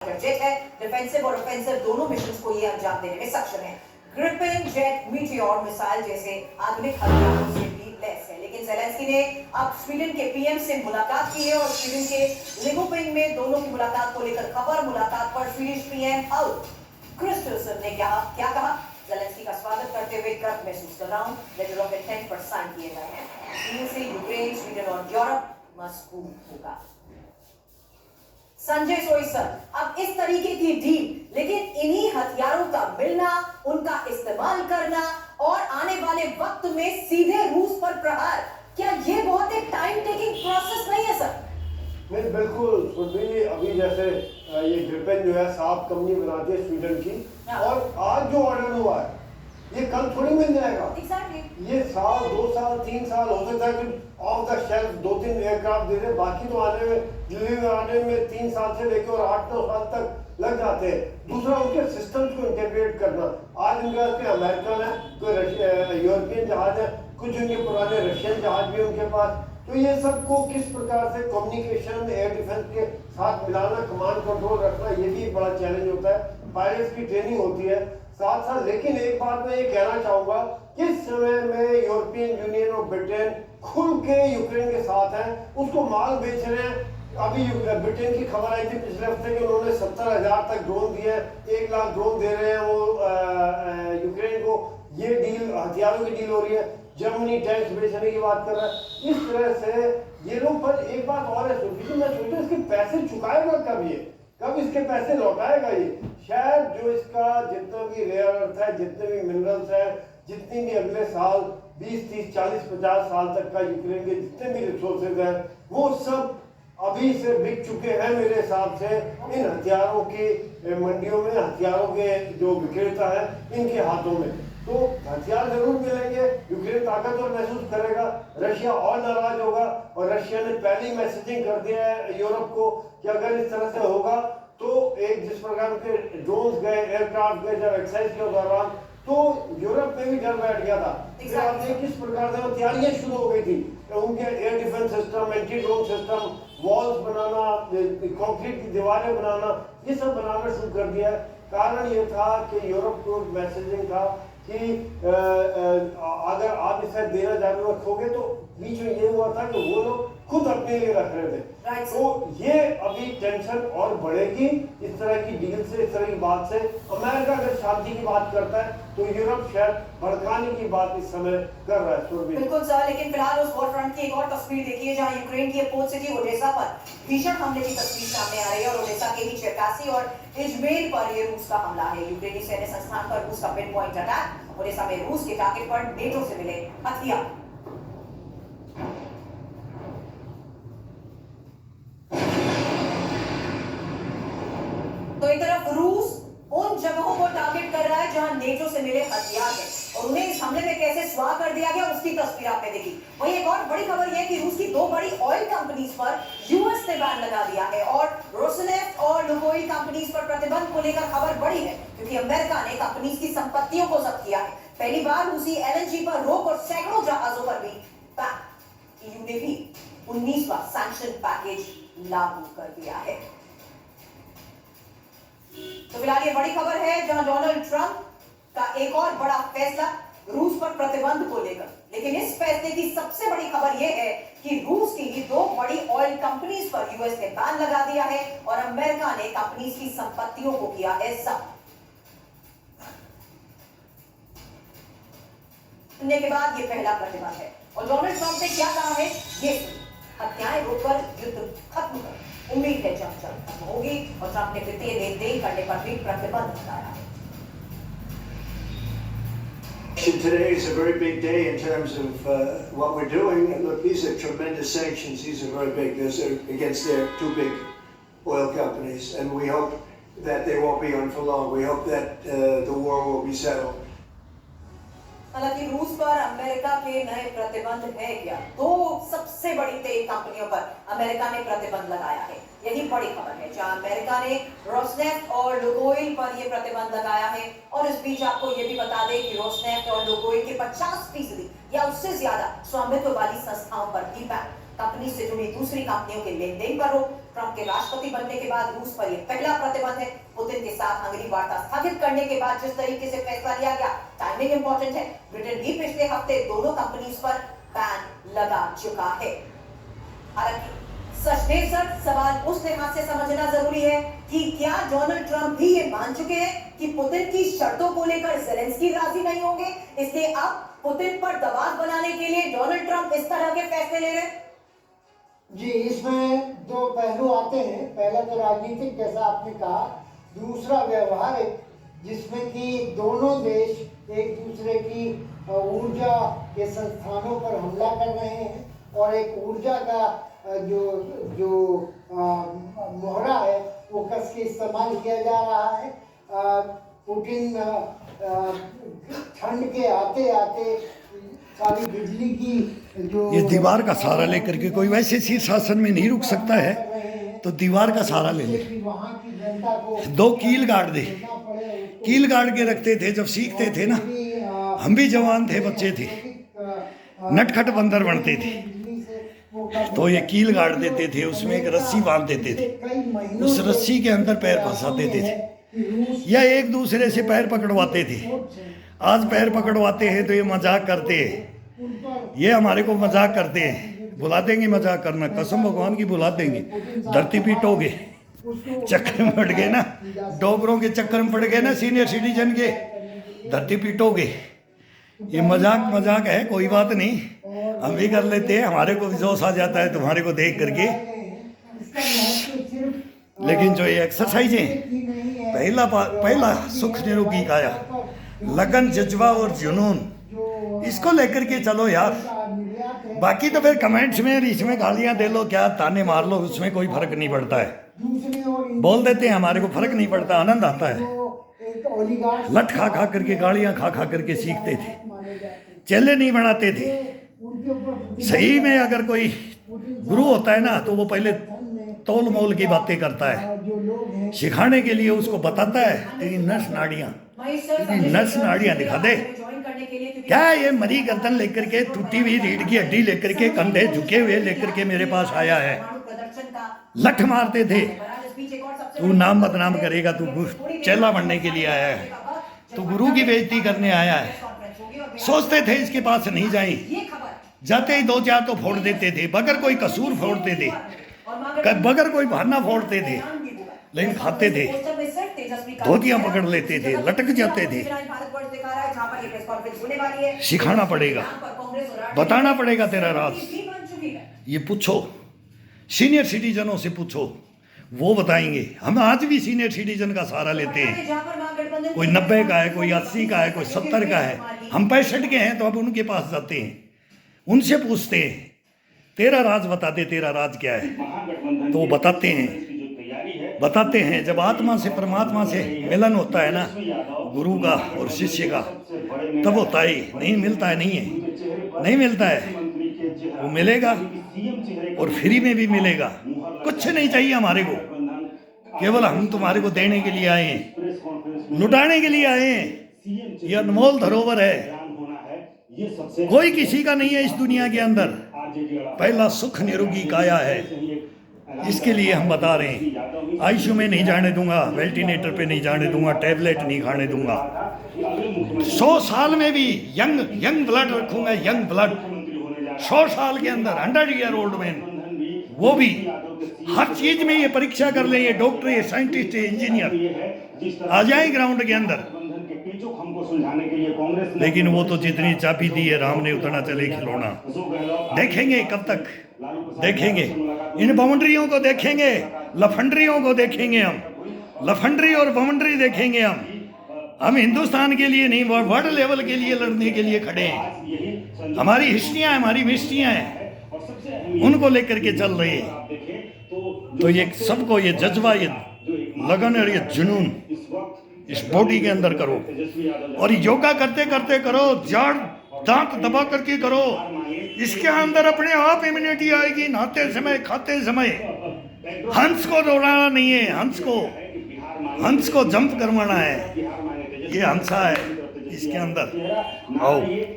Jet है, defensive और offensive दोनों मिशंस को ये अंजाम देने में सक्षम है। ग्रिपेन जेट मीटियोर मिसाइल जैसे आधुनिक हथियारों से भी लैस है। लेकिन ज़ेलेंस्की ने अब स्वीडन के पीएम से मुलाकात की है और स्वीडन के लिंगोपिंग में दोनों की मुलाकात को लेकर खबर। मुलाकात पर स्वीडिश पीएम उल्फ क्रिस्टरसन ने क्या कहा? ज़ेलेंस्की का स्वागत करते हुए गर्व महसूस कर रहा हूं। लेटर ऑफ इंटेंट पर साइन किए गए हैं। चीन से यूक्रेन, स्वीडन और यूरोप मजबूत होगा। संजय सोइसर, अब इस तरीके की डील, लेकिन इन्हीं हथियारों का मिलना, उनका इस्तेमाल करना और आने वाले वक्त में सीधे रूस पर प्रहार, क्या ये बहुत एक टाइम टेकिंग प्रोसेस नहीं है सर? नहीं, बिल्कुल सुरभि। अभी जैसे ये ग्रिपेन जो है 7 कंपनी बनाती है स्वीडन की, और आज जो ऑर्डर हुआ है ये कल थोड़ी मिल जाएगा। Exactly. ये साल, 2 साल, 3 साल हो सकता है कि ऑफ द शेल्फ 2-3 एयरक्राफ्ट दे दे, बाकी तो आने में डिलीवरी आने में 3 साल से लेकर और 8-9 साल तक लग जाते हैं। दूसरा, उनके सिस्टम्स को इंटीग्रेट करना। आज इनका अमेरिकन है, कोई यूरोपियन जहाज है, कुछ उनके पुराने रशियन जहाज भी उनके पास। तो ये सबको किस प्रकार से कम्युनिकेशन, एयर डिफेंस के साथ मिलाना, कमांड कंट्रोल रखना, ये भी बड़ा चैलेंज होता है। पायलट्स की ट्रेनिंग होती है साथ साथ। लेकिन एक बात मैं ये कहना चाहूंगा, किस समय में यूरोपियन यूनियन और ब्रिटेन खुल के यूक्रेन के साथ है, उसको माल बेच रहे हैं। अभी ब्रिटेन की खबर आई थी पिछले हफ्ते कि उन्होंने 70,000 तक ड्रोन दिए, 1 लाख ड्रोन दे रहे हैं वो यूक्रेन को। ये डील, हथियारों की डील हो रही है। जर्मनी टैंक्स बेचने की बात कर रहा है। इस तरह से ये लोग। पर एक बात और है सुरभि, मैं सोचता इसके पैसे चुकाएगा कब, ये कब इसके पैसे लौटाएगा ये? शायद जो इसका जितना भी रेयर अर्थ है, जितने भी मिनरल्स हैं, जितनी भी अगले साल 20, 30, 40, 50 साल तक का यूक्रेन के जितने भी रिसोर्सेज हैं, वो सब अभी से बिक चुके हैं मेरे हिसाब से इन हथियारों की मंडियों में, हथियारों के जो विक्रेता है इनके हाथों में। तो हथियार जरूर मिलेंगे, यूक्रेन ताकतवर महसूस करेगा, रशिया और नाराज होगा। और रशिया ने पहले ही मैसेजिंग कर दिया है यूरोप को कि अगर इस तरह से होगा तो एक जिस प्रकार के ड्रोन्स गए, एयरक्राफ्ट गए जब एक्सरसाइज के दौरान, तो यूरोप में भी डर बैठ गया था। आपने किस प्रकार से तैयारियां शुरू हो गई थी, उनके air defence system, anti drone system, walls बनाना, कंक्रीट की दीवारें बनाना, ये सब बनाना शुरू कर दिया। कारण ये था कि यूरोप को मैसेजिंग था कि अगर आप इसे देना जारी रखोगे, तो बीच में ये हुआ था कि वो लोग खुद अपने लिए रख रहे थे। तो ये अभी टेंशन और बढ़ेगी इस तरह की डील से, इस तरह की बात से। अमेरिका अगर शांति की बात करता है तो यूरोप शायद भड़काने की बात इस समय कर रहा है। बिल्कुल सर, लेकिन फिलहाल उस वॉर फ्रंट की एक और तस्वीर देखिए जहां यूक्रेन की पोर्ट सिटी ओडेसा पर भीषण हमले की तस्वीर सामने आ रही है। और ओडेसा के ही चेरकासी और इजमेर पर ये रूस का हमला है। यूक्रेनी सैन्य संस्थान पर रूस का पिन पॉइंट अटैक। ओडेसा में रूस के टारगेट पर नेटो से मिले हथियार। तो एक तरफ रूस उन जगहों को टारगेट कर रहा है जहां नेटो से मिले हथियार हैं और उन्हें इस हमले में कैसे स्वाह कर दिया गया उसकी तस्वीर आपने देखी। वहीं एक और बड़ी खबर यह कि रूस की 2 बड़ी ऑयल कंपनीज पर यूएस ने बैन लगा दिया है और रोसनेफ्ट और लुकोइल कंपनीज पर प्रतिबंध को लेकर खबर बड़ी है, क्योंकि अमेरिका ने कंपनीज की संपत्तियों को जब्त किया है। पहली बार रूसी एलएनजी पर रोक और सैकड़ों जहाजों पर भी बैन। ईयू ने भी 19वां सैंक्शन पैकेज लागू कर दिया है। तो फिलहाल ये बड़ी खबर है जहां डोनाल्ड ट्रंप का एक और बड़ा फैसला रूस पर प्रतिबंध को लेकर। लेकिन इस फैसले की सबसे बड़ी खबर यह है कि रूस की ही 2 बड़ी ऑयल कंपनीज पर यूएस ने बैन लगा दिया है और अमेरिका ने कंपनीज की संपत्तियों को किया है जब्त। के बाद ये पहला प्रतिबंध है और डोनाल्ड ट्रंप ने क्या कहा है ये हत्याएं रोककर युद्ध खत्म कर। उम्मीद है जंग जल्द खत्म होगी और ट्रंप ने वित्तीय लेन देन करने पर भी प्रतिबंध लगाया है। Today is a very big day in terms of what we're doing. Look, these are tremendous sanctions. These are very big. These are against their 2 big oil companies, and we hope that they won't be on for long. We hope that the war will be settled. हालांकि रूस पर America के नए प्रतिबंध है क्या? 2 सबसे बड़ी तेल कंपनियों पर अमेरिका ने प्रतिबंध लगाया है। यही बड़ी खबर है जहां अमेरिका ने रोसनेफ्ट और लुकोइल पर यह प्रतिबंध लगाया है। और इस बीच आपको यह भी बता दें कि रोसनेफ्ट और लुकोइल के 50% या उससे ज्यादा स्वामित्व वाली संस्थाओं पर भी बैन। कंपनी से जुड़ी दूसरी कंपनियों के लेन देन पर रोक। ट्रंप के राष्ट्रपति बनने के बाद रूस पर यह पहला प्रतिबंध है। पुतिन के साथ अगली वार्ता स्थगित करने के बाद जिस तरीके से फैसला लिया गया, टाइमिंग इंपॉर्टेंट है। ब्रिटेन भी पिछले हफ्ते दोनों कंपनीज पर बैन लगा चुका है। हालांकि सचदेव सर, सवाल उस लिहाज से समझना जरूरी है कि क्या डोनाल्ड ट्रंप भी ये मान चुके हैं कि पुतिन की शर्तों को लेकर ज़ेलेंस्की राजी नहीं होंगे, इसलिए अब पुतिन पर दबाव बनाने के लिए डोनाल्ड ट्रंप इस तरह के फैसले ले रहे हैं? जी, इसमें दो पहलू आते हैं। पहला तो राजनीतिक, जैसा आपने कहा, दूसरा व्यवहारिक, जिसमें कि दोनों देश एक दूसरे की ऊर्जा के संस्थानों पर हमला कर रहे हैं और एक ऊर्जा का जो मोहरा है वो कस के इस्तेमाल किया जा रहा है। पुतिन ठंड के आते आते सारी बिजली की जो ये दीवार का सहारा लेकर के, कोई वैसे शीर्षासन में नहीं रुक सकता है तो दीवार का सहारा ले ले। वहाँ की जनता को दो कील गाड़ दे, कील गाड़ के रखते थे जब सीखते थे ना। हम भी जवान थे, बच्चे थे, नटखट बंदर बनते थे तो ये कील गाड़ देते थे, उसमें एक रस्सी बांध देते थे, उस रस्सी के अंदर पैर फंसा देते थे या एक दूसरे से पैर पकड़वाते थे। आज पैर पकड़वाते हैं तो ये मजाक करते हैं, ये हमारे को मजाक करते हैं। बुला देंगे मजाक करना, कसम भगवान की बुला देंगे। धरती पीटोगे, चक्कर में पड़ गए ना, डोगरों के चक्कर में पड़ गए ना, सीनियर सिटीजन के, धरती पीटोगे। ये मजाक है, कोई बात नहीं, हम भी कर लेते हैं, हमारे को भी जोश आ जाता है तुम्हारे को देख करके। लेकिन जो ये एक्सरसाइज है, पहला सुख निरोगी काया, लगन, जज्बा और जुनून, इसको लेकर के चलो यार। बाकी तो फिर कमेंट्स में इसमें गालियां दे लो, क्या ताने मार लो, उसमें कोई फर्क नहीं पड़ता है। बोल देते हैं, हमारे को फर्क नहीं पड़ता, आनंद आता है। लट खा खा करके, गालियां खा खा करके सीखते थे, चेले नहीं बनाते थे। सही में अगर कोई गुरु होता है ना तो वो पहले तोल मोल की बातें करता है, सिखाने के लिए उसको बताता है तेरी नस नाड़ियां दिखा दे। क्या ये मरी गर्दन लेकर के, टूटी हुई रीढ़ की हड्डी लेकर के, कंधे झुके हुए लेकर के मेरे पास आया है। लठ मारते थे, तू नाम बदनाम करेगा, तू चेला बनने के लिए आया है, तू गुरु की बेइज्जती करने आया है। सोचते थे इसके पास नहीं जाएं, जाते ही दो चार तो फोड़ देते थे, बगैर कोई कसूर फोड़ते थे, बगैर कोई बहाना फोड़ते थे, लेकिन खाते थे, धोतियां पकड़ लेते थे, लटक जाते थे। सिखाना पड़ेगा, बताना पड़ेगा तेरा राज। ये पूछो, सीनियर सिटीजनों से पूछो, वो बताएंगे। हम आज भी सीनियर सिटीजन का सहारा लेते हैं, कोई 90 का है, कोई 80 का है, कोई 70 का है, हम 65 के हैं तो अब उनके पास जाते हैं, उनसे पूछते हैं तेरा राज बता दे, तेरा राज क्या है, तो वो बताते हैं। जब आत्मा से परमात्मा से मिलन होता है ना, गुरु का और शिष्य का, तब होता ही, नहीं मिलता है, नहीं मिलता है, वो मिलेगा और फ्री में भी मिलेगा। कुछ नहीं चाहिए हमारे को, केवल हम तुम्हारे को देने के लिए आए हैं, लुटाने के लिए आए हैं। ये अनमोल धरोहर है, कोई किसी का नहीं है इस दुनिया के अंदर। पहला सुख निरोगी काया है, इसके लिए हम बता रहे हैं। आईसीयू में नहीं जाने दूंगा, वेंटिलेटर पे नहीं जाने दूंगा, टैबलेट नहीं खाने दूंगा। 100 साल में भी यंग ब्लड रखूंगा, यंग ब्लड। 100 साल के अंदर 100 ईयर ओल्ड मैन, वो भी हर चीज में ये परीक्षा कर ले, ये डॉक्टर, ये साइंटिस्ट, ये इंजीनियर आ जाए ग्राउंड के अंदर। लेकिन वो तो जितनी चाबी दी है राम ने, उतना चले खिलौना। देखेंगे कब तक देखेंगे, इन बाउंड्रियों को देखेंगे, लफंडरियों को देखेंगे, हम लफंडरी और बाउंड्री देखेंगे। हम हिंदुस्तान के लिए नहीं, वर्ल्ड लेवल के लिए लड़ने के लिए खड़े हैं। हमारी हिस्ट्रियां, हमारी मिस्ट्रियां हैं, उनको लेकर के चल रहे हैं। तो ये सबको ये जज्बा, ये लगन और ये जुनून इस बॉडी के अंदर करो, और योगा करते करते करो, जड़ दांत दबा करके करो। इसके अंदर अपने आप इम्यूनिटी आएगी। नहाते समय, खाते समय, हंस को दौड़ाना नहीं है, हंस को जंप करवाना है। ये हंसा है इसके अंदर। आओ।